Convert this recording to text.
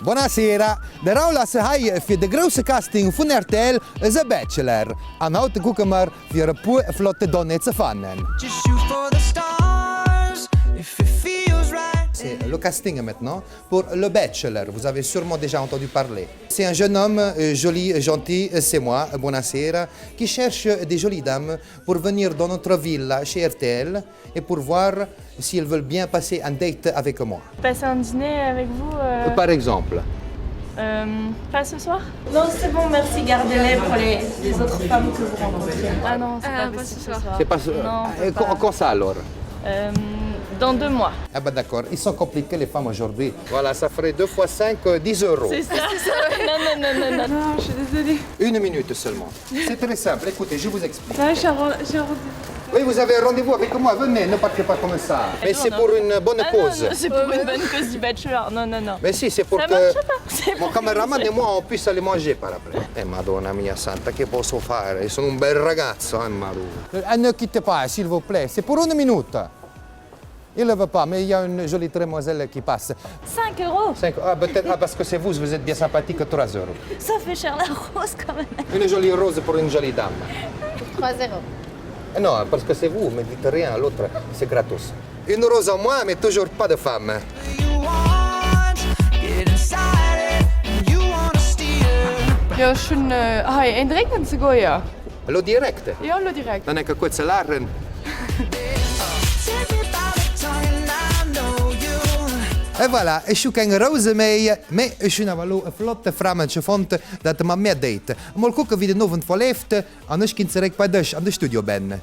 Buonasera, de Raula se hai für de große Casting von RTL The Bachelor. An heute gucken wir für eine pure flotte Donne zu fannen. Just shoot for the stars if it feels right. C'est le casting maintenant pour Le Bachelor. Vous avez sûrement déjà entendu parler. C'est un jeune homme joli, gentil, c'est moi, buonasera, qui cherche des jolies dames pour venir dans notre villa chez RTL et pour voir si elles veulent bien passer un date avec moi. Passer un dîner avec vous Par exemple. pas ce soir? Non, c'est bon, merci, gardez-les pour les autres femmes que vous rencontrez. Ah non, c'est pas possible ce soir. C'est pas... Non, on peut Quand, pas. quand ça alors? Dans 2 mois. Ah bah d'accord, ils sont compliqués les femmes aujourd'hui. Voilà, ça ferait 2 fois 5, 10 euros. C'est ça, non. Non, je suis désolée. Une minute seulement. C'est très simple, écoutez, je vous explique. Non, j'ai un rendez-vous. Oui, vous avez un rendez-vous avec moi, venez, ne partez pas comme ça. Mais c'est pour une bonne Ah non, cause. non, c'est pour une bonne cause du bachelor. Non. Mais si, c'est pour Ça que marche pas. C'est mon pour cameraman que- e moi on puisse aller manger par après. Madonna mia santa, che posso fare? Sono un bel ragazzo, Maru. Ne quittez pas, s'il vous plaît, c'est pour une minute. Il ne veut pas, mais il y a une jolie demoiselle qui passe. 5 euros. 5, ah, peut-être, ah, parce que c'est vous êtes bien sympathique, 3 euros. Ça fait cher la rose quand même. Une jolie rose pour une jolie dame. 3-0. Non, parce que c'est vous, ne dites rien, l'autre, c'est gratos. Une rose en moins, mais toujours pas de femme. You want, get inside it, and you wanna steer. Ja, schon ein Drecken zu gehen, ja. Lo direct. Ja, lo direkt. Non è che questo è l'arren. Take me by the tongue and I know you. E voilà, je zoek een roze mee, maar je zoekt een flotte vrouwtje vond dat maar meer date. Maar gucken wie de novend verleeft, en ik kan direct bij de studio ben.